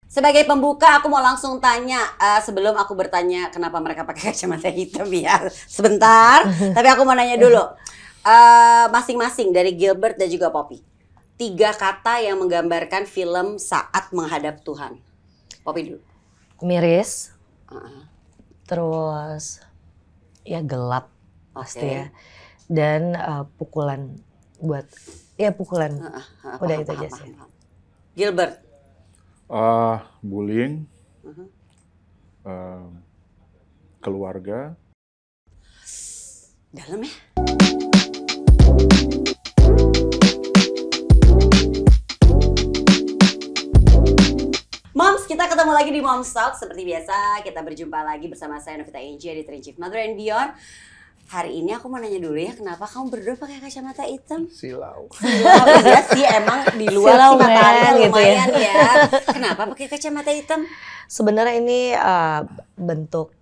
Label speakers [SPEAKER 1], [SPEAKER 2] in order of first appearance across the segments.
[SPEAKER 1] Sebagai pembuka, aku mau langsung tanya sebelum aku bertanya kenapa mereka pakai kacamata hitam ya. Sebentar, tapi aku mau nanya dulu. Masing-masing dari Gilbert dan juga Poppy. 3 kata yang menggambarkan film Saat Menghadap Tuhan. Poppy dulu.
[SPEAKER 2] Miris. Terus ya gelap pasti ya. Dan pukulan buat pukulan. Udah itu aja sih.
[SPEAKER 1] Gilbert.
[SPEAKER 3] Bullying, keluarga.
[SPEAKER 1] Dalam ya. Moms, kita ketemu lagi di Moms Talk. Seperti biasa, kita berjumpa lagi bersama saya Novita Angel di Train Chief Mother and Beyond. Hari ini aku mau nanya dulu ya, kenapa kamu berdua pakai kacamata hitam?
[SPEAKER 3] Silau.
[SPEAKER 1] Ya sih, emang di luar sih matanya
[SPEAKER 2] gitu
[SPEAKER 1] lumayan ya. Kenapa pakai kacamata hitam?
[SPEAKER 2] Sebenarnya ini bentuk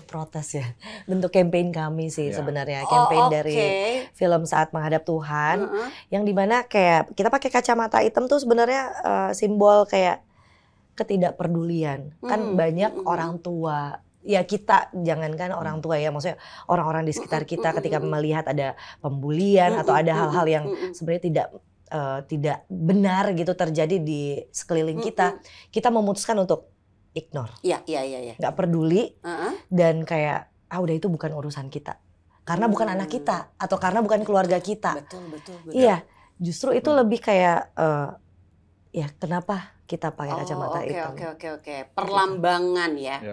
[SPEAKER 2] protes ya, bentuk campaign kami sih sebenarnya, campaign dari film Saat Menghadap Tuhan, yang dimana kayak kita pakai kacamata hitam tuh sebenarnya simbol kayak ketidakpedulian. Kan banyak orang tua. Ya kita, jangankan orang tua ya, maksudnya orang-orang di sekitar kita ketika melihat ada pembulian atau ada hal-hal yang sebenarnya tidak benar gitu terjadi di sekeliling kita, kita memutuskan untuk ignore.
[SPEAKER 1] Iya.
[SPEAKER 2] Nggak peduli dan kayak udah itu bukan urusan kita, karena bukan anak kita atau karena bukan keluarga kita.
[SPEAKER 1] Betul.
[SPEAKER 2] Iya, justru itu lebih kayak ya kenapa kita pakai kacamata hitam.
[SPEAKER 1] Oke. Perlambangan ya.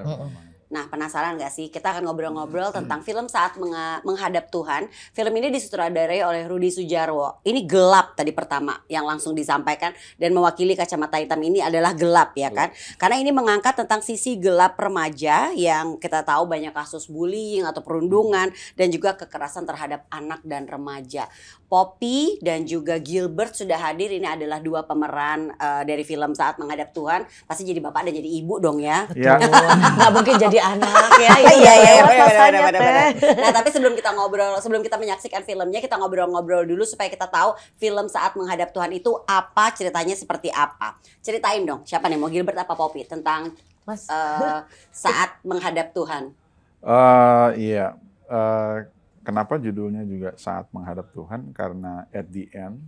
[SPEAKER 1] Nah, penasaran gak sih? Kita akan ngobrol-ngobrol tentang film Saat Menghadap Tuhan. Film ini disutradarai oleh Rudi Sudjarwo. Ini gelap tadi pertama yang langsung disampaikan, dan mewakili kacamata hitam ini adalah gelap ya kan? Karena ini mengangkat tentang sisi gelap remaja yang kita tahu banyak kasus bullying atau perundungan dan juga kekerasan terhadap anak dan remaja. Poppy dan juga Gilbert sudah hadir. Ini adalah 2 pemeran dari film Saat Menghadap Tuhan. Pasti jadi bapak dan jadi ibu dong ya.
[SPEAKER 2] Betul. Nggak mungkin jadi anak ya.
[SPEAKER 1] Iya, benar. Nah, tapi sebelum kita menyaksikan filmnya, kita ngobrol-ngobrol dulu supaya kita tahu film Saat Menghadap Tuhan itu apa, ceritanya seperti apa. Ceritain dong, siapa nih, mau Gilbert apa Poppy, tentang Saat Menghadap Tuhan.
[SPEAKER 3] Kenapa judulnya juga Saat Menghadap Tuhan? Karena at the end,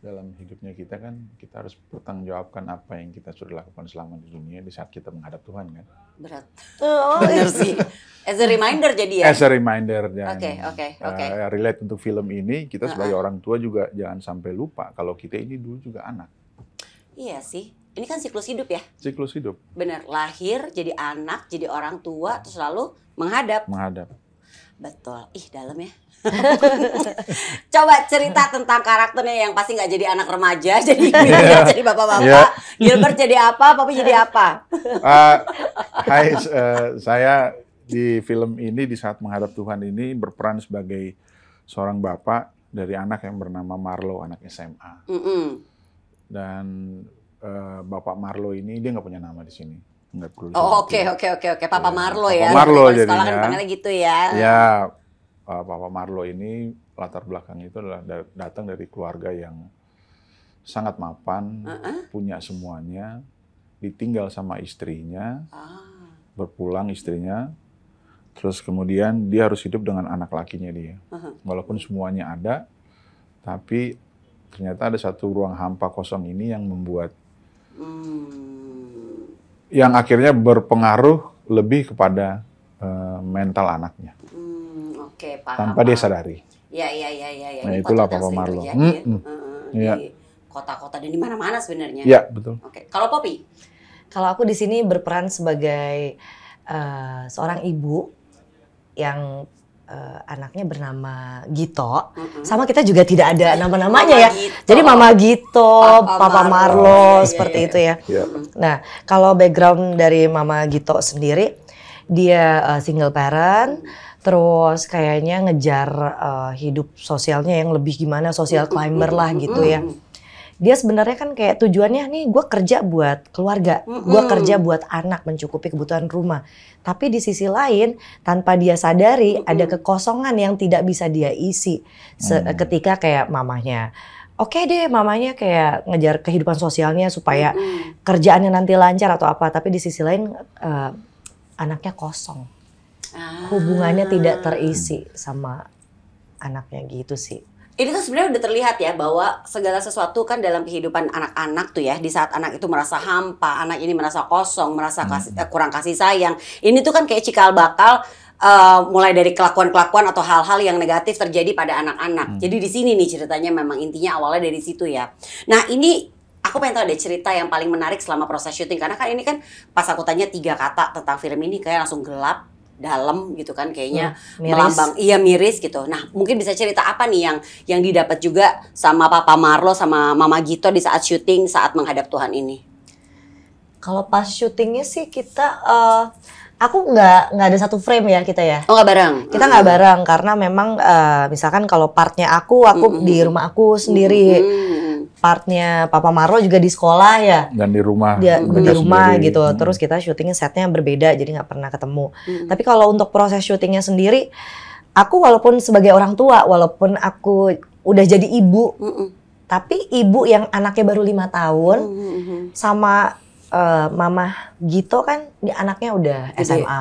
[SPEAKER 3] dalam hidupnya kita kan, kita harus bertanggungjawabkan apa yang kita sudah lakukan selama di dunia di saat kita menghadap Tuhan kan.
[SPEAKER 1] Berat. Bener sih. As a reminder jadi ya?
[SPEAKER 3] As a reminder.
[SPEAKER 1] Oke.
[SPEAKER 3] Relate untuk film ini, kita sebagai orang tua juga jangan sampai lupa kalau kita ini dulu juga anak.
[SPEAKER 1] Iya sih. Ini kan siklus hidup ya?
[SPEAKER 3] Siklus hidup.
[SPEAKER 1] Bener, lahir, jadi anak, jadi orang tua, terus lalu menghadap. Betul. Ih, dalam ya. Coba cerita tentang karakternya yang pasti nggak jadi anak remaja, jadi jadi bapak-bapak. Gilbert jadi apa, Poppy jadi apa?
[SPEAKER 3] Saya di film ini di Saat Menghadap Tuhan ini berperan sebagai seorang bapak dari anak yang bernama Marlo, anak SMA. Dan Bapak Marlo ini dia nggak punya nama di sini.
[SPEAKER 1] Oke. Papa Marlo ya.
[SPEAKER 3] Papa Marlo jadinya.
[SPEAKER 1] Sekolah kan panggilnya gitu ya.
[SPEAKER 3] Ya. Papa Marlo ini latar belakangnya itu adalah datang dari keluarga yang sangat mapan, punya semuanya, ditinggal sama istrinya, berpulang istrinya, terus kemudian dia harus hidup dengan anak lakinya dia. Walaupun semuanya ada, tapi ternyata ada satu ruang hampa kosong ini yang membuat, yang akhirnya berpengaruh lebih kepada mental anaknya. Tanpa dia sadari.
[SPEAKER 1] Iya.
[SPEAKER 3] Nah, itulah Papa Marlo.
[SPEAKER 1] Di kota-kota dan di mana-mana sebenarnya.
[SPEAKER 3] Iya, betul.
[SPEAKER 1] Oke. Kalau Poppy?
[SPEAKER 2] Kalau aku di sini berperan sebagai seorang ibu yang anaknya bernama Gito. Sama kita juga tidak ada nama-namanya ya. Jadi Mama Gito, Papa Marlo, seperti itu ya. Nah, kalau background dari Mama Gito sendiri, dia single parent. Terus kayaknya ngejar hidup sosialnya yang lebih gimana, social climber lah gitu ya. Dia sebenarnya kan kayak tujuannya nih, gue kerja buat keluarga, gue kerja buat anak, mencukupi kebutuhan rumah. Tapi di sisi lain, tanpa dia sadari ada kekosongan yang tidak bisa dia isi. Ketika kayak mamahnya oke deh mamanya kayak ngejar kehidupan sosialnya supaya kerjaannya nanti lancar atau apa, tapi di sisi lain anaknya kosong. Hubungannya tidak terisi sama anaknya gitu sih.
[SPEAKER 1] Ini tuh sebenarnya udah terlihat ya bahwa segala sesuatu kan dalam kehidupan anak-anak tuh ya, di saat anak itu merasa hampa, anak ini merasa kosong, merasa kurang kasih sayang. Ini tuh kan kayak cikal bakal mulai dari kelakuan-kelakuan atau hal-hal yang negatif terjadi pada anak-anak. Jadi di sini nih ceritanya memang intinya awalnya dari situ ya. Nah ini aku pengen tahu deh cerita yang paling menarik selama proses syuting, karena kan ini kan pas aku tanya 3 kata tentang film ini kayak langsung gelap, dalam gitu kan kayaknya, melambang miris gitu. Nah mungkin bisa cerita apa nih yang didapat juga sama Papa Marlo sama Mama Gito di saat syuting, saat menghadap Tuhan ini?
[SPEAKER 2] Kalau pas syutingnya sih kita aku nggak ada satu frame ya kita ya.
[SPEAKER 1] Oh nggak bareng?
[SPEAKER 2] Kita nggak bareng karena memang misalkan kalau partnya aku di rumah aku sendiri. Partnya Papa Marlo juga di sekolah ya.
[SPEAKER 3] Dan di rumah.
[SPEAKER 2] Di rumah sendiri. Gitu. Terus kita syutingnya setnya berbeda jadi nggak pernah ketemu. Tapi kalau untuk proses syutingnya sendiri, aku walaupun sebagai orang tua, walaupun aku udah jadi ibu, tapi ibu yang anaknya baru 5 tahun sama Mama Gito kan anaknya udah SMA.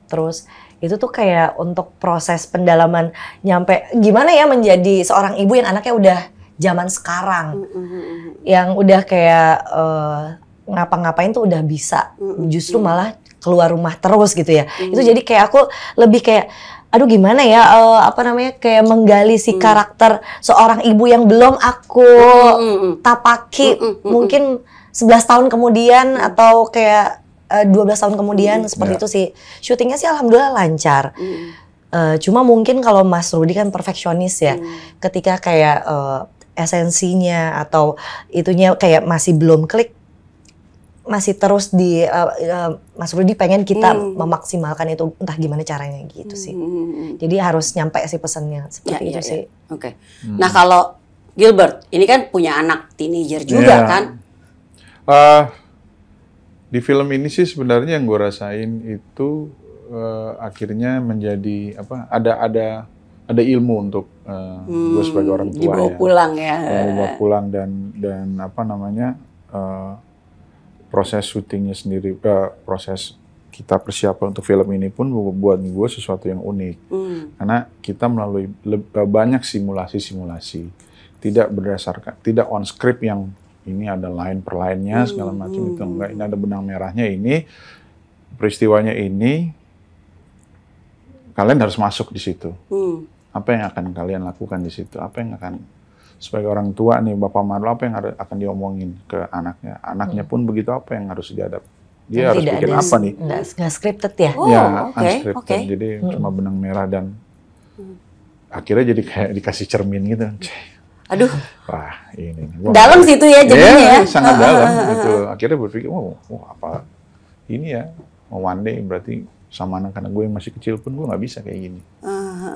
[SPEAKER 2] Terus itu tuh kayak untuk proses pendalaman nyampe gimana ya menjadi seorang ibu yang anaknya udah zaman sekarang, yang udah kayak ngapa-ngapain tuh udah bisa, justru malah keluar rumah terus gitu ya. Itu jadi kayak aku lebih kayak, aduh gimana ya, kayak menggali si karakter seorang ibu yang belum aku tapaki, mungkin 11 tahun kemudian atau kayak 12 tahun kemudian, seperti itu sih. Syutingnya sih alhamdulillah lancar. Cuma mungkin kalau Mas Rudi kan perfeksionis ya, ketika kayak esensinya atau itunya kayak masih belum klik, masih terus di Mas Rudi pengen kita memaksimalkan itu, entah gimana caranya gitu sih. Jadi harus nyampe sih pesannya seperti itu sih.
[SPEAKER 1] Oke. Nah kalau Gilbert ini kan punya anak teenager juga kan?
[SPEAKER 3] Di film ini sih sebenarnya yang gue rasain itu akhirnya menjadi ada ilmu untuk gue sebagai orang tua
[SPEAKER 1] dibawa pulang ya.
[SPEAKER 3] Dibawa pulang dan proses syutingnya sendiri, proses kita persiapan untuk film ini pun buat gue sesuatu yang unik. Karena kita melalui banyak simulasi, tidak on script yang ini ada line per line-nya segala macam itu enggak. Ini ada benang merahnya, ini peristiwanya ini kalian harus masuk di situ. Apa yang akan kalian lakukan di situ? Apa yang akan sebagai orang tua nih Bapak Marlo, apa yang akan diomongin ke anaknya? Anaknya pun begitu, apa yang harus dihadap? Dia harus bikin apa nih?
[SPEAKER 2] Nggak scripted ya?
[SPEAKER 3] Unscripted. Jadi cuma benang merah dan akhirnya jadi kayak dikasih cermin gitu.
[SPEAKER 1] Aduh.
[SPEAKER 3] Wah, ini.
[SPEAKER 1] Dalam situ ya jadinya ya.
[SPEAKER 3] Sangat dalam gitu. Akhirnya berpikir, apa ini ya? One day berarti sama anak-anak gue yang masih kecil pun gue nggak bisa kayak gini.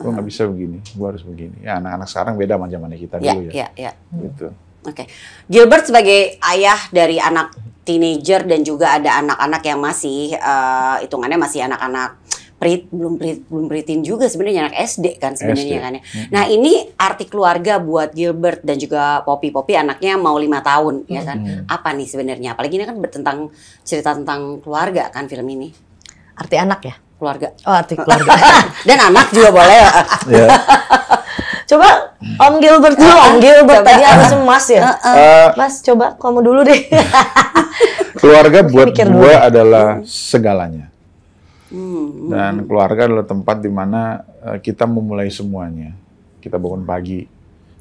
[SPEAKER 3] Gue nggak bisa begini, gue harus begini. Ya anak-anak sekarang beda sama zamannya kita dulu ya. Gitu.
[SPEAKER 1] Oke. Gilbert sebagai ayah dari anak teenager dan juga ada anak-anak yang masih hitungannya masih anak-anak belum preteen juga sebenarnya, anak SD kan sebenarnya kan ya. Nah ini arti keluarga buat Gilbert dan juga Poppy anaknya mau 5 tahun ya kan. Apa nih sebenarnya? Apalagi ini kan cerita tentang keluarga kan film ini.
[SPEAKER 2] Arti anak ya?
[SPEAKER 1] Keluarga.
[SPEAKER 2] Oh arti keluarga.
[SPEAKER 1] Dan anak juga boleh.
[SPEAKER 2] Coba Om Gilbert dulu, Om Gilbert tadi harus Mas ya. Mas coba kamu dulu deh.
[SPEAKER 3] Keluarga buat gue adalah segalanya. Dan keluarga adalah tempat di mana kita memulai semuanya. Kita bangun pagi,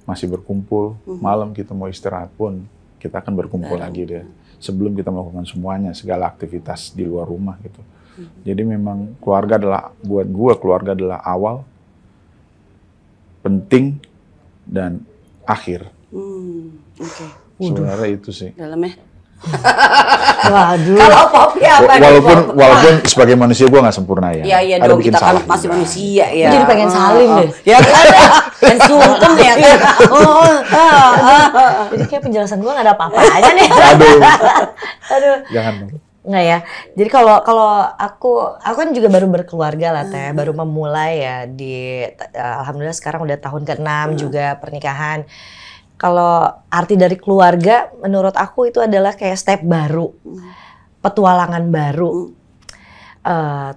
[SPEAKER 3] masih berkumpul. Malam kita mau istirahat pun, kita akan berkumpul lagi deh. Sebelum kita melakukan semuanya, segala aktivitas di luar rumah gitu. Jadi memang keluarga adalah awal, penting, dan akhir. Sebenarnya itu sih.
[SPEAKER 1] Dalamnya.
[SPEAKER 2] Waduh.
[SPEAKER 1] Kalau Poppy apa?
[SPEAKER 3] Walaupun sebagai manusia gue nggak sempurna ya.
[SPEAKER 1] Iya dong, kita kan masih manusia ya.
[SPEAKER 2] Jadi pengen salim deh.
[SPEAKER 1] Ya kan? Pengen sungkem ya kan?
[SPEAKER 2] Jadi kayak penjelasan gue nggak ada apa-apanya nih. Aduh.
[SPEAKER 3] Jangan dong.
[SPEAKER 2] Nggak ya. Jadi kalau aku kan juga baru berkeluarga lah Teh, baru memulai ya alhamdulillah sekarang udah tahun ke-6 juga pernikahan. kalau arti dari keluarga menurut aku itu adalah kayak step baru, petualangan baru.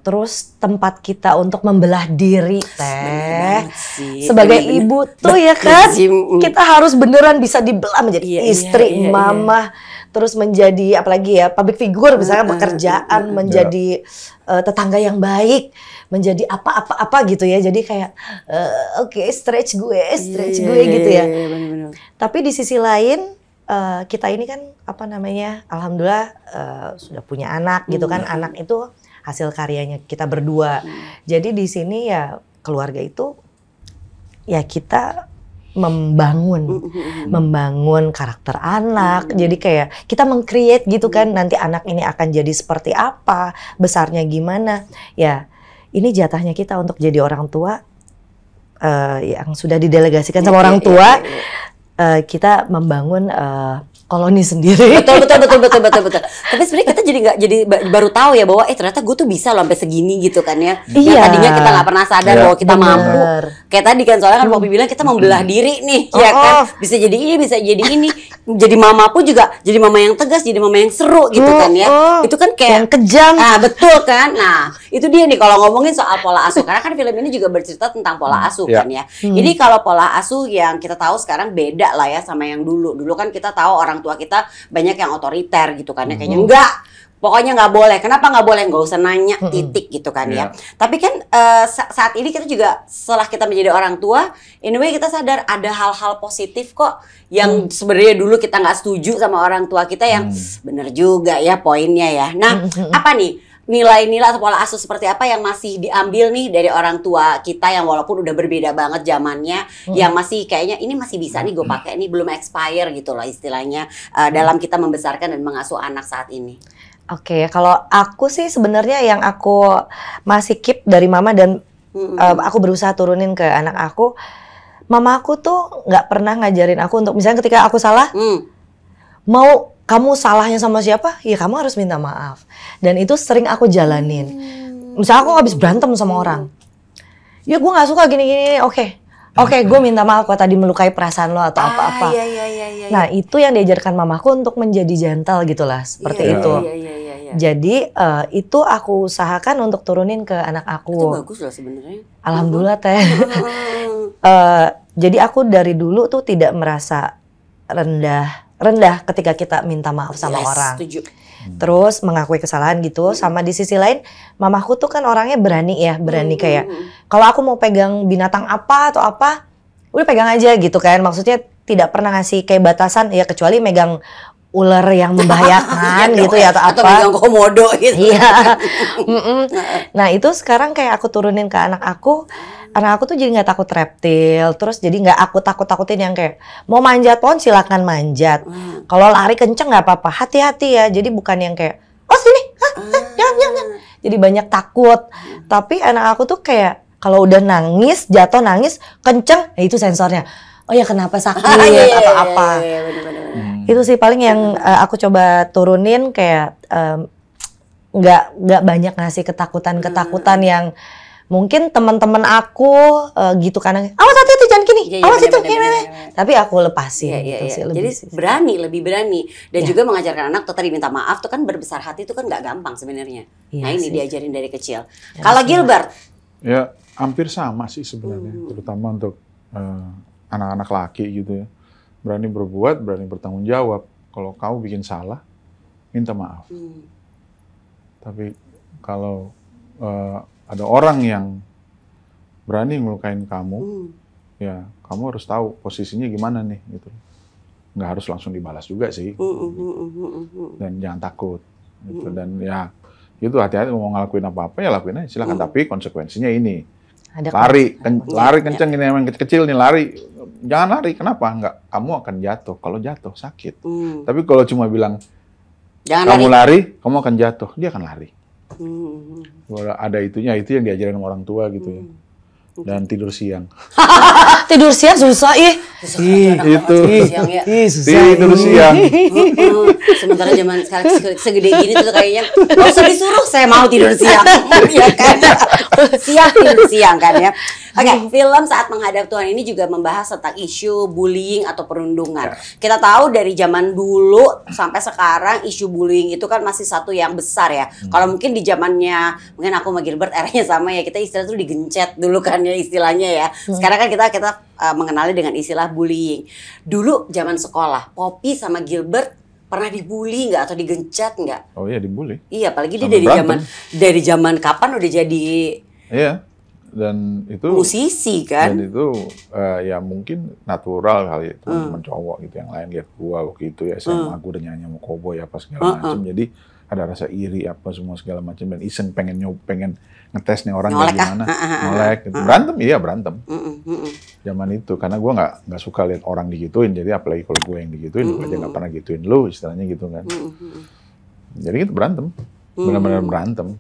[SPEAKER 2] Terus tempat kita untuk membelah diri, Teh. Sebagai ibu tuh ya kan, kita harus beneran bisa dibelah menjadi istri, mama, terus menjadi apalagi ya public figure, misalnya pekerjaan, menjadi tetangga yang baik, menjadi apa-apa gitu ya. Jadi kayak oke, stretch gue gitu ya. Tapi di sisi lain kita ini kan apa namanya, alhamdulillah sudah punya anak gitu kan. Anak itu hasil karyanya kita berdua. Jadi di sini ya keluarga itu ya kita membangun karakter anak. Jadi kayak kita meng-create gitu kan, nanti anak ini akan jadi seperti apa, besarnya gimana. Ya ini jatahnya kita untuk jadi orang tua yang sudah didelegasikan sama orang tua. Kita membangun koloni sendiri.
[SPEAKER 1] Betul. Tapi sebenarnya kita jadi baru tahu ya bahwa ternyata gue tuh bisa loh sampai segini gitu kan ya. Yang tadinya kita nggak pernah sadar bahwa kita mampu. Kayak tadi kan soalnya kan Poppy bilang kita membelah diri nih, ya kan. Bisa jadi ini, bisa jadi ini. Jadi mama pun juga jadi mama yang tegas, jadi mama yang seru gitu kan ya. Itu kan kayak
[SPEAKER 2] yang kejam.
[SPEAKER 1] Betul kan. Nah, itu dia nih kalau ngomongin soal pola asuh, karena kan film ini juga bercerita tentang pola asuh kan ya. Jadi kalau pola asuh yang kita tahu sekarang beda lah ya sama yang dulu. Dulu kan kita tahu orang tua kita banyak yang otoriter gitu kan ya, kayaknya enggak, pokoknya nggak boleh. Kenapa nggak boleh? Nggak usah nanya, titik gitu kan ya. Tapi kan saat ini kita juga setelah kita menjadi orang tua, anyway kita sadar ada hal-hal positif kok yang sebenarnya dulu kita nggak setuju sama orang tua kita yang bener juga ya poinnya ya. Nah, apa nih nilai-nilai atau pola asuh seperti apa yang masih diambil nih dari orang tua kita yang walaupun udah berbeda banget zamannya, yang masih kayaknya ini masih bisa nih gue pakai, ini belum expire gitu loh istilahnya dalam kita membesarkan dan mengasuh anak saat ini.
[SPEAKER 2] Oke, kalau aku sih sebenarnya yang aku masih keep dari mama dan aku berusaha turunin ke anak aku, mama aku tuh nggak pernah ngajarin aku untuk misalnya ketika aku salah, mau kamu salahnya sama siapa? Ya kamu harus minta maaf. Dan itu sering aku jalanin. Misalnya aku habis berantem sama orang. Ya gue gak suka gini-gini. Oke, gue minta maaf kalau tadi melukai perasaan lo atau apa-apa.
[SPEAKER 1] Iya.
[SPEAKER 2] Nah itu yang diajarkan mamaku untuk menjadi gentle gitulah. Seperti itu. Jadi itu aku usahakan untuk turunin ke anak aku.
[SPEAKER 1] Itu bagus loh sebenarnya.
[SPEAKER 2] Alhamdulillah Teh. Jadi aku dari dulu tuh tidak merasa rendah ketika kita minta maaf sama orang.
[SPEAKER 1] Setuju.
[SPEAKER 2] Terus mengakui kesalahan gitu. Sama di sisi lain, mamaku tuh kan orangnya berani ya, kayak kalau aku mau pegang binatang apa atau apa, udah pegang aja gitu kan. Maksudnya tidak pernah ngasih kayak batasan ya, kecuali megang ular yang membahayakan gitu ya atau apa.
[SPEAKER 1] Atau megang komodo gitu.
[SPEAKER 2] Iya. Nah itu sekarang kayak aku turunin ke anak aku. Anak aku tuh jadi nggak takut reptil, terus jadi nggak aku takut-takutin yang kayak mau manjat pohon silakan manjat. Kalau lari kenceng nggak apa-apa, hati-hati ya. Jadi bukan yang kayak sini, jangan. Jadi banyak takut. Tapi anak aku tuh kayak kalau udah nangis, jatuh nangis kenceng, itu sensornya. Oh ya kenapa sakit atau apa? Itu sih paling yang aku coba turunin kayak nggak banyak ngasih ketakutan yang mungkin teman-teman aku gitu kan, awas hati-hati jangan gini, awas itu gini. Tapi aku lepasin gitu sih.
[SPEAKER 1] Jadi lebih berani dan juga mengajarkan anak tuh tadi minta maaf tuh kan, berbesar hati itu kan nggak gampang sebenarnya. Nah ini diajarin dari kecil. Kalau Gilbert?
[SPEAKER 3] Ya hampir sama sih sebenarnya, terutama untuk anak-anak laki gitu ya. Berani berbuat, berani bertanggung jawab. Kalau kamu bikin salah, minta maaf. Tapi kalau ada orang yang berani melukain kamu, ya kamu harus tahu posisinya gimana nih gitu. Nggak harus langsung dibalas juga sih. Dan jangan takut. Gitu. Dan ya itu hati-hati mau ngelakuin apa-apa ya lakuin aja silakan. Tapi konsekuensinya ini. Lari kenceng ini emang kecil nih lari. Jangan lari, kenapa? Enggak, kamu akan jatuh. Kalau jatuh sakit. Tapi kalau cuma bilang jangan kamu lari, kamu akan jatuh, dia akan lari. Ada itunya, itu yang diajarin orang tua gitu ya. Dan tidur siang.
[SPEAKER 2] Tidur siang susah
[SPEAKER 3] itu
[SPEAKER 1] siang ya.
[SPEAKER 3] tidur siang.
[SPEAKER 1] Sementara zaman sekarang segede gini tuh kayaknya nggak usah disuruh, saya mau tidur siang. Ya kan? Siang tidur siang kan ya. Oke, film Saat Menghadap Tuhan ini juga membahas tentang isu bullying atau perundungan. Kita tahu dari zaman dulu sampai sekarang isu bullying itu kan masih satu yang besar ya. Kalau mungkin di zamannya mungkin aku sama Gilbert eranya sama ya, kita istilah tuh digencet dulu kan ya istilahnya ya. Sekarang kan kita mengenali dengan istilah bullying. Dulu zaman sekolah, Poppy sama Gilbert pernah dibully nggak atau digencet nggak?
[SPEAKER 3] Oh iya, dibully.
[SPEAKER 1] Iya, apalagi dia
[SPEAKER 3] Sampai
[SPEAKER 1] dari zaman kapan udah jadi
[SPEAKER 3] dan itu
[SPEAKER 1] musisi kan?
[SPEAKER 3] Dan itu ya mungkin natural kali itu teman cowok gitu, yang lain lihat gua waktu itu ya SMA gua udah nyanyi sama Cowboy apa segala macam, jadi ada rasa iri apa semua segala macam, dan iseng pengen ngetes nih orang kayak gimana, nolek gitu. Berantem zaman itu, karena gua nggak suka lihat orang digituin, jadi apalagi kalau gua yang digituin, gua aja nggak pernah gituin lu, istilahnya gitu kan. Jadi gitu berantem, benar-benar berantem.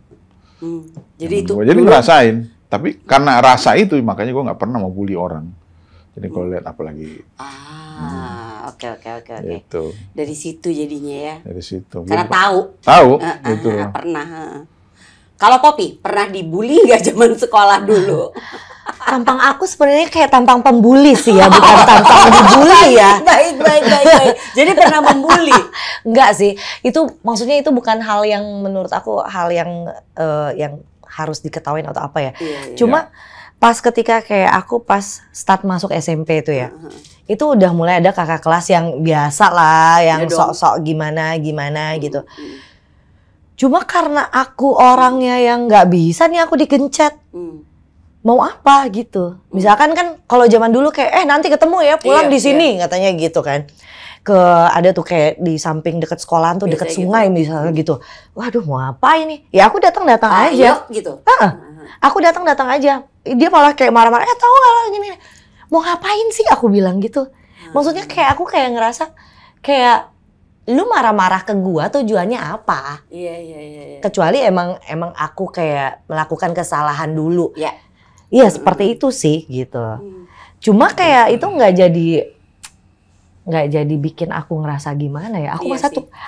[SPEAKER 1] Jadi itu
[SPEAKER 3] jadi ngerasain. Tapi karena rasa itu makanya gue nggak pernah mau bully orang. Jadi kalau lihat apalagi.
[SPEAKER 1] Oke.
[SPEAKER 3] Itu.
[SPEAKER 1] Dari situ jadinya ya.
[SPEAKER 3] Dari situ.
[SPEAKER 1] Karena tahu.
[SPEAKER 3] Gitu.
[SPEAKER 1] Pernah. Kalau Poppy pernah dibully nggak zaman sekolah dulu?
[SPEAKER 2] Tampang aku sebenarnya kayak tampang pembuli sih ya, bukan tampang dibully ya.
[SPEAKER 1] Baik. Jadi pernah membuli?
[SPEAKER 2] Enggak sih. Itu maksudnya itu bukan hal yang menurut aku hal yang harus diketahui atau apa ya. Cuma pas ketika kayak aku pas start masuk SMP itu ya. Itu udah mulai ada kakak kelas yang biasa lah, yang sok-sok gimana gitu. Cuma karena aku orangnya yang nggak bisa nih aku digencet. Mau apa gitu. Misalkan kan kalau zaman dulu kayak nanti ketemu ya pulang di sini katanya gitu kan. Ada tuh kayak di samping dekat sekolahan tuh, dekat sungai misalnya gitu. Waduh, mau apa ini? Ya aku datang aja.
[SPEAKER 1] Gitu.
[SPEAKER 2] Aku datang aja. Dia malah kayak marah-marah. Tahu nggak gini? Mau ngapain sih? Aku bilang gitu. Maksudnya kayak aku kayak ngerasa kayak lu marah-marah ke gua tujuannya apa?
[SPEAKER 1] Iya.
[SPEAKER 2] Kecuali emang aku kayak melakukan kesalahan dulu.
[SPEAKER 1] Iya,
[SPEAKER 2] seperti itu sih gitu. Cuma kayak itu nggak jadi bikin aku ngerasa gimana ya. Aku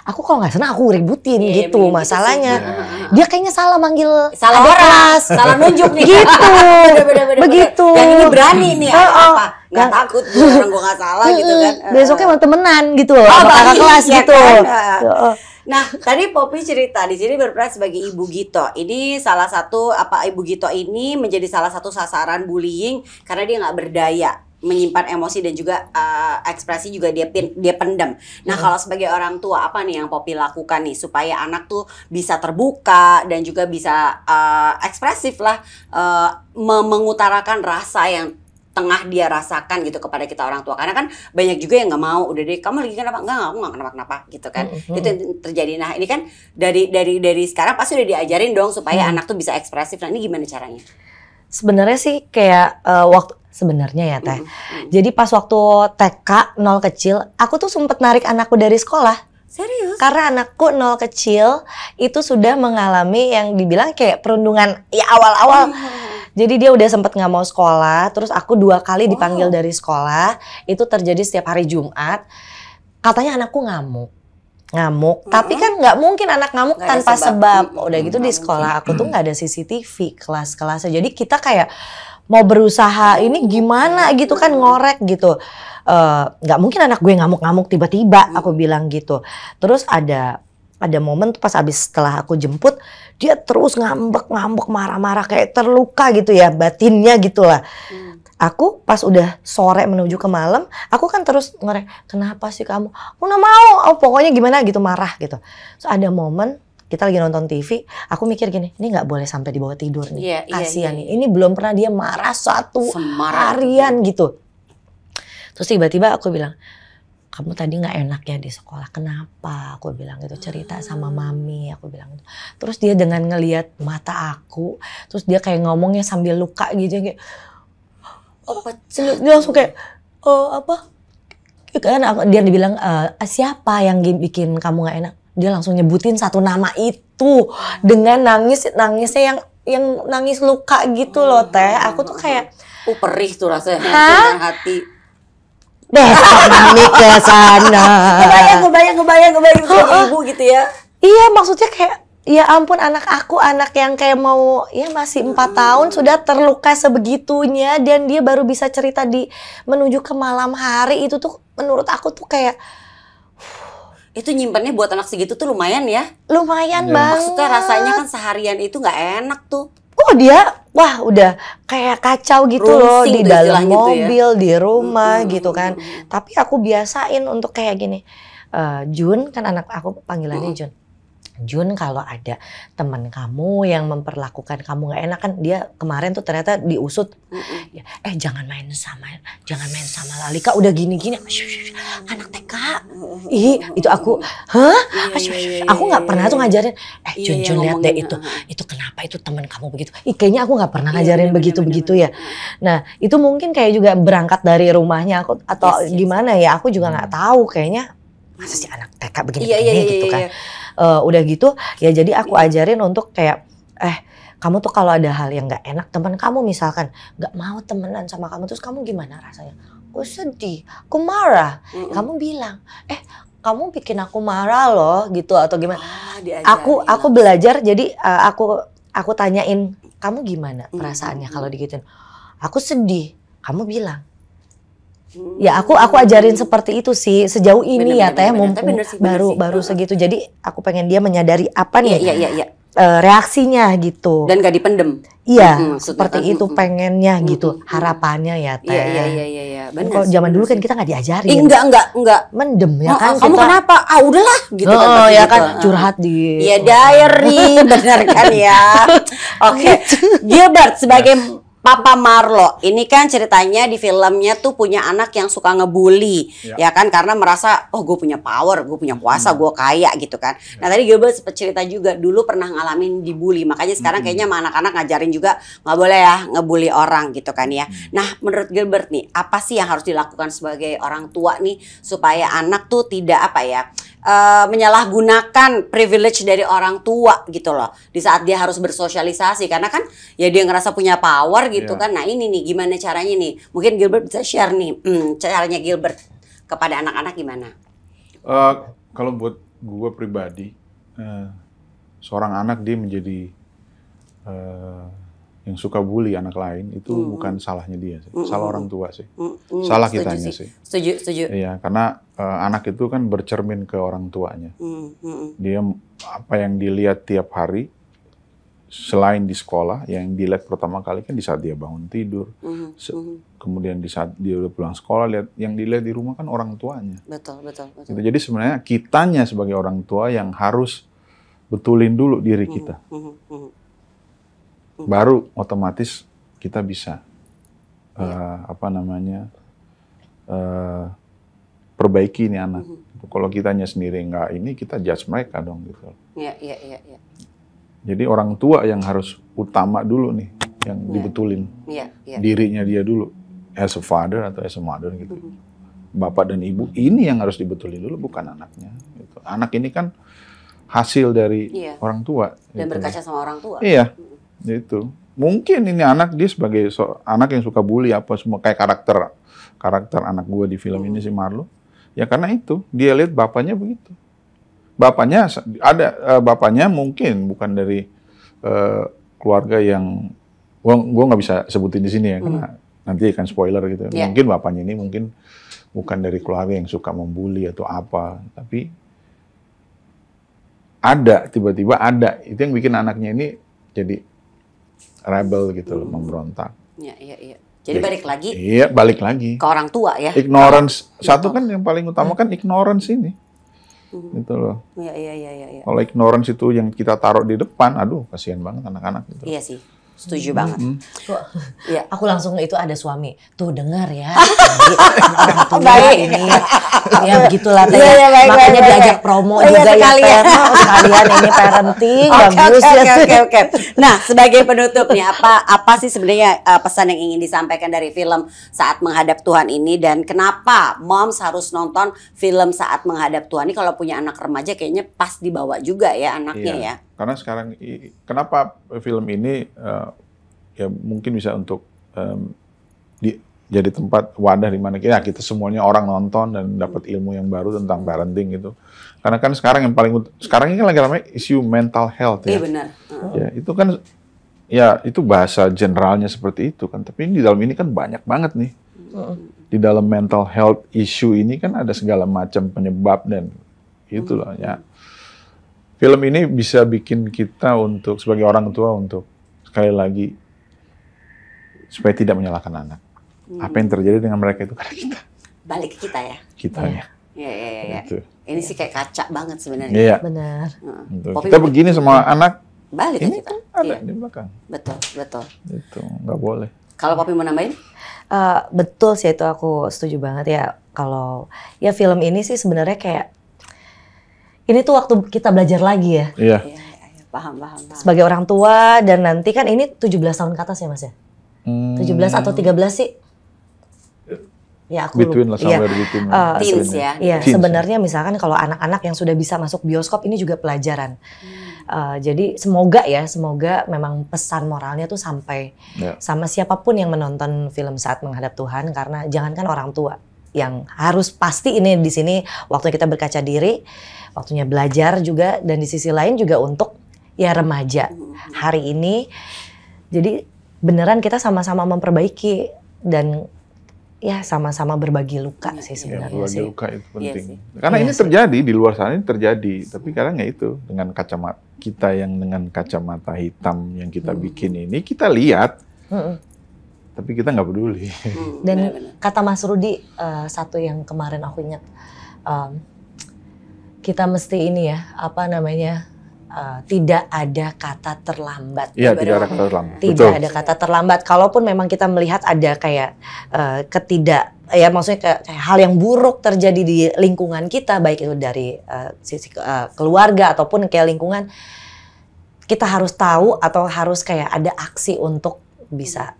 [SPEAKER 2] aku kalau nggak senang aku ributin gitu masalahnya. Dia kayaknya salah manggil
[SPEAKER 1] salah orang, salah nunjuk nih.
[SPEAKER 2] Gitu. Begitu.
[SPEAKER 1] Yang ini berani nih apa? Nggak takut orang gua nggak salah gitu kan.
[SPEAKER 2] Besoknya mau temenan gitu loh, sama kakak kelas gitu. Kan?
[SPEAKER 1] Nah, tadi Poppy cerita di sini berperan sebagai Ibu Gito. Ini salah satu Ibu Gito ini menjadi salah satu sasaran bullying karena dia nggak berdaya menyimpan emosi dan juga ekspresi juga dia pendam. Nah, kalau sebagai orang tua apa nih yang Poppy lakukan nih supaya anak tuh bisa terbuka dan juga bisa ekspresif lah, mengutarakan rasa yang tengah dia rasakan gitu kepada kita orang tua, karena kan banyak juga yang nggak mau, udah deh kamu lagi kenapa, enggak aku nggak kenapa gitu kan. Itu yang terjadi. Nah ini kan dari sekarang pasti udah diajarin dong supaya anak tuh bisa ekspresif. Nah ini gimana caranya?
[SPEAKER 2] Sebenarnya sih kayak sebenarnya ya Teh. Jadi pas waktu TK 0 kecil, aku tuh sempet narik anakku dari sekolah.
[SPEAKER 1] Serius?
[SPEAKER 2] Karena anakku 0 kecil itu sudah mengalami yang dibilang kayak perundungan ya awal-awal. Jadi dia udah sempet nggak mau sekolah, terus aku 2 kali dipanggil dari sekolah. Itu terjadi setiap hari Jumat. Katanya anakku ngamuk. Tapi kan nggak mungkin anak ngamuk gak tanpa sebab. Udah gitu di sekolah aku tuh nggak ada CCTV kelas-kelasnya. Jadi kita kayak mau berusaha ini gimana gitu kan, ngorek gitu. Nggak mungkin anak gue ngamuk-ngamuk tiba-tiba, aku bilang gitu. Terus ada momen tuh pas abis setelah aku jemput, dia terus ngambek marah-marah kayak terluka gitu ya batinnya gitu lah. Aku pas udah sore menuju ke malam, aku kan terus ngorek, kenapa sih kamu? Aku nggak mau, pokoknya gimana gitu, marah gitu. So ada momen kita lagi nonton TV, aku mikir gini, ini nggak boleh sampai dibawa tidur nih, kasihan nih. Ini belum pernah dia marah satu harian gitu. Terus tiba-tiba aku bilang, kamu tadi nggak enak ya di sekolah, kenapa? Aku bilang gitu, cerita sama mami, aku bilang gitu. Terus dia dengan ngelihat mata aku, terus dia kayak ngomongnya sambil luka gitu, kayak dia langsung kayak apa? Kan dia dibilang siapa yang bikin kamu nggak enak? Dia langsung nyebutin satu nama itu dengan nangisnya yang nangis luka gitu loh Teh. Aku tuh kayak
[SPEAKER 1] perih tuh rasanya dengan hati.
[SPEAKER 2] besok mami ke sana.
[SPEAKER 1] Kebayang ibu gitu ya.
[SPEAKER 2] Iya, maksudnya kayak ya ampun, anak aku, anak yang kayak mau ya masih 4 tahun sudah terluka sebegitunya, dan dia baru bisa cerita menuju ke malam hari. Itu tuh menurut aku tuh kayak
[SPEAKER 1] itu nyimpannya buat anak segitu tuh lumayan ya.
[SPEAKER 2] Lumayan banget.
[SPEAKER 1] Maksudnya rasanya kan seharian itu nggak enak tuh.
[SPEAKER 2] Oh dia, wah udah kayak kacau gitu loh di dalam mobil, di rumah gitu kan. Tapi aku biasain untuk kayak gini, Jun, kan anak aku panggilannya Jun. Jun, kalau ada teman kamu yang memperlakukan kamu nggak enak, kan dia kemarin tuh ternyata diusut, jangan main sama Lalika, udah gini-gini, anak TK, itu aku, aku nggak pernah tuh ngajarin, Jun lihat deh itu kenapa itu teman kamu begitu, kayaknya aku nggak pernah ngajarin begitu ya. Nah itu mungkin kayak juga berangkat dari rumahnya aku atau gimana ya, aku juga nggak tahu, kayaknya masa sih anak TK begini gitu kan. Udah gitu ya, jadi aku ajarin untuk kayak kamu tuh kalau ada hal yang nggak enak, teman kamu misalkan nggak mau temenan sama kamu, terus kamu gimana rasanya? Aku sedih, aku marah. Kamu bilang, kamu bikin aku marah loh gitu, atau gimana? Aku belajar, jadi aku tanyain, kamu gimana perasaannya kalau digituin? Aku sedih. Kamu bilang. Ya aku ajarin seperti itu sih sejauh ini ya Teh, mumpung baru segitu. Jadi aku pengen dia menyadari apa nih reaksinya gitu.
[SPEAKER 1] Dan gak dipendem.
[SPEAKER 2] Iya, seperti itu pengennya gitu, harapannya ya Teh.
[SPEAKER 1] Iya.
[SPEAKER 2] Kalau zaman dulu kan kita nggak diajarin.
[SPEAKER 1] Enggak.
[SPEAKER 2] Mendem ya kan.
[SPEAKER 1] Kamu kenapa? Udahlah gitu kan.
[SPEAKER 2] Ya kan, curhat di.
[SPEAKER 1] Iya, diary, benar kan ya. Oke. Gilbert sebagai Papa Marlo, ini kan ceritanya di filmnya tuh punya anak yang suka ngebully, ya kan, karena merasa gue punya power, gue punya kuasa, gue kaya gitu kan. Nah tadi Gilbert sempat cerita juga dulu pernah ngalamin dibully, makanya sekarang kayaknya sama anak-anak ngajarin juga nggak boleh ya ngebully orang gitu kan ya. Nah menurut Gilbert nih, apa sih yang harus dilakukan sebagai orang tua nih supaya anak tuh tidak menyalahgunakan privilege dari orang tua gitu loh di saat dia harus bersosialisasi, karena kan ya dia ngerasa punya power gitu kan. Nah ini nih gimana caranya nih, mungkin Gilbert bisa share nih caranya Gilbert kepada anak-anak gimana?
[SPEAKER 3] Kalau buat gue pribadi, seorang anak dia menjadi yang suka bully anak lain itu bukan salahnya dia sih, salah orang tua sih, salah kitanya sih.
[SPEAKER 1] Setuju.
[SPEAKER 3] Iya, karena anak itu kan bercermin ke orang tuanya. Dia apa yang dilihat tiap hari, selain di sekolah, yang dilihat pertama kali kan di saat dia bangun tidur, kemudian di saat dia udah pulang sekolah, yang dilihat di rumah kan orang tuanya.
[SPEAKER 1] Betul.
[SPEAKER 3] Gitu. Jadi sebenarnya kitanya sebagai orang tua yang harus betulin dulu diri kita. Baru otomatis kita bisa perbaiki ini anak. Kalau kitanya sendiri nggak ini, kita judge mereka dong gitu.
[SPEAKER 1] Iya.
[SPEAKER 3] Jadi orang tua yang harus utama dulu nih, yang dibetulin dirinya dia dulu, as a father atau as a mother gitu. Bapak dan ibu ini yang harus dibetulin dulu, bukan anaknya. Gitu. Anak ini kan hasil dari orang tua.
[SPEAKER 1] Dan
[SPEAKER 3] gitu.
[SPEAKER 1] berkaca sama orang tua.
[SPEAKER 3] Iya. Itu mungkin ini anak dia sebagai anak yang suka bully apa semua, kayak karakter anak gue di film ini si Marlo, ya karena itu dia lihat bapaknya begitu. Bapaknya mungkin bukan dari keluarga yang gue nggak bisa sebutin di sini ya, karena nanti akan spoiler gitu. Mungkin bapaknya ini mungkin bukan dari keluarga yang suka membuli atau apa, tapi tiba-tiba ada itu yang bikin anaknya ini jadi rebel gitu loh, memberontak.
[SPEAKER 1] Iya. Jadi balik lagi.
[SPEAKER 3] Iya, balik lagi.
[SPEAKER 1] Ke orang tua ya.
[SPEAKER 3] Ignorance. Satu kan yang paling utama kan ignorance ini. Gitu loh.
[SPEAKER 1] Iya.
[SPEAKER 3] Kalau ignorance itu yang kita taruh di depan, aduh kasihan banget anak-anak gitu.
[SPEAKER 1] Iya sih. Setuju banget.
[SPEAKER 2] Iya. Aku langsung itu ada suami. Tuh dengar ya.
[SPEAKER 1] Baik.
[SPEAKER 2] Ini. Ya begitulah Teh. Makanya diajak promo juga ya Teh. Sekalian ini parenting. Bagus ya.
[SPEAKER 1] Oke. Nah sebagai penutup nih, apa sih sebenarnya pesan yang ingin disampaikan dari film Saat Menghadap Tuhan ini, dan kenapa moms harus nonton film Saat Menghadap Tuhan ini? Kalau punya anak remaja kayaknya pas dibawa juga ya anaknya ya.
[SPEAKER 3] Karena sekarang, kenapa film ini ya mungkin bisa untuk jadi tempat wadah di mana kita semuanya orang nonton dan dapat ilmu yang baru tentang parenting gitu. Karena kan sekarang ini kan lagi ramai isu mental health ya.
[SPEAKER 1] Iya benar.
[SPEAKER 3] Ya, itu kan ya itu bahasa generalnya seperti itu kan. Tapi di dalam ini kan banyak banget nih. Di dalam mental health issue ini kan ada segala macam penyebab dan itulah ya. Film ini bisa bikin kita untuk sebagai orang tua untuk sekali lagi supaya tidak menyalahkan anak. Apa yang terjadi dengan mereka itu karena kita.
[SPEAKER 1] Balik ke kita ya.
[SPEAKER 3] Kitanya.
[SPEAKER 1] Iya.
[SPEAKER 3] Gitu.
[SPEAKER 1] Ini sih kayak kaca banget sebenarnya.
[SPEAKER 3] Iya.
[SPEAKER 2] Benar.
[SPEAKER 3] Gitu. Kita begini sama anak.
[SPEAKER 1] Balik
[SPEAKER 3] Ini
[SPEAKER 1] ke kita.
[SPEAKER 3] kan ada
[SPEAKER 1] Iya.
[SPEAKER 3] di belakang.
[SPEAKER 1] Betul.
[SPEAKER 3] Itu nggak boleh.
[SPEAKER 1] Kalau Poppy mau nambahin?
[SPEAKER 2] Betul sih, itu aku setuju banget ya. Kalau ya film ini sih sebenarnya kayak ini tuh waktu kita belajar lagi ya.
[SPEAKER 3] Iya.
[SPEAKER 1] Iya. Paham.
[SPEAKER 2] Sebagai orang tua dan nanti kan ini 17 tahun ke atas ya Mas ya? 17 atau 13 sih? Ya aku
[SPEAKER 3] Between lah, somewhere between.
[SPEAKER 1] Teens ya.
[SPEAKER 2] Iya,
[SPEAKER 3] Teens,
[SPEAKER 2] sebenarnya misalkan kalau anak-anak yang sudah bisa masuk bioskop ini juga pelajaran. Jadi semoga memang pesan moralnya tuh sampai sama siapapun yang menonton film Saat Menghadap Tuhan, karena jangankan orang tua yang harus pasti ini di sini waktunya kita berkaca diri, waktunya belajar juga, dan di sisi lain juga untuk ya remaja hari ini. Jadi beneran kita sama-sama memperbaiki dan ya sama-sama berbagi luka sih sebenarnya
[SPEAKER 3] berbagi
[SPEAKER 2] sih.
[SPEAKER 3] luka itu penting.
[SPEAKER 1] Iya sih.
[SPEAKER 3] Karena
[SPEAKER 2] Iya
[SPEAKER 3] ini
[SPEAKER 2] sih.
[SPEAKER 3] terjadi di luar sana, ini terjadi. Tapi kadang ya itu dengan kacamata kita yang dengan kacamata hitam yang kita bikin ini kita lihat, tapi kita nggak peduli.
[SPEAKER 2] Dan
[SPEAKER 1] Benar.
[SPEAKER 2] kata Mas Rudi satu yang kemarin aku ingat, kita mesti ini ya tidak ada kata terlambat.
[SPEAKER 3] Iya, tidak ada kata terlambat.
[SPEAKER 2] Tidak
[SPEAKER 3] Betul.
[SPEAKER 2] ada kata terlambat. Kalaupun memang kita melihat ada kayak maksudnya kayak hal yang buruk terjadi di lingkungan kita, baik itu dari sisi keluarga ataupun kayak lingkungan, kita harus tahu atau harus kayak ada aksi untuk bisa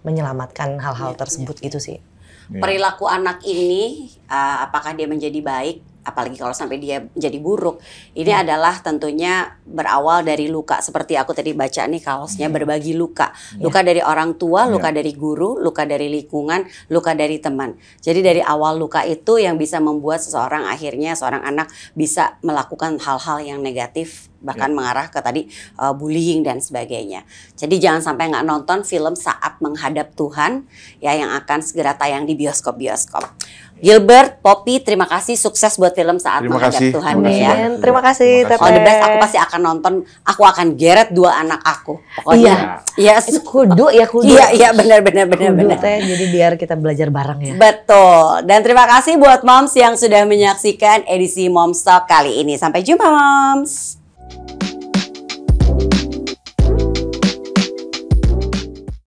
[SPEAKER 2] menyelamatkan hal-hal tersebut gitu sih.
[SPEAKER 1] Perilaku anak ini, apakah dia menjadi baik? Apalagi kalau sampai dia menjadi buruk, ini adalah tentunya berawal dari luka. Seperti aku tadi baca nih kaosnya, berbagi luka. Luka dari orang tua, luka dari guru, luka dari lingkungan, luka dari teman. Jadi dari awal luka itu yang bisa membuat seorang anak bisa melakukan hal-hal yang negatif, bahkan mengarah ke tadi bullying dan sebagainya. Jadi jangan sampai nggak nonton film Saat Menghadap Tuhan ya, yang akan segera tayang di bioskop-bioskop. Gilbert, Poppy, terima kasih, sukses buat film Saat Menghadap Tuhan ya.
[SPEAKER 2] Terima kasih, Teteh.
[SPEAKER 1] All the best, aku pasti akan nonton, aku akan geret 2 anak aku. Pokoknya. Yes.
[SPEAKER 2] Itu kudu.
[SPEAKER 1] Iya, benar.
[SPEAKER 2] Teh, jadi biar kita belajar bareng ya.
[SPEAKER 1] Betul. Dan terima kasih buat moms yang sudah menyaksikan edisi Moms Talk kali ini. Sampai jumpa, moms.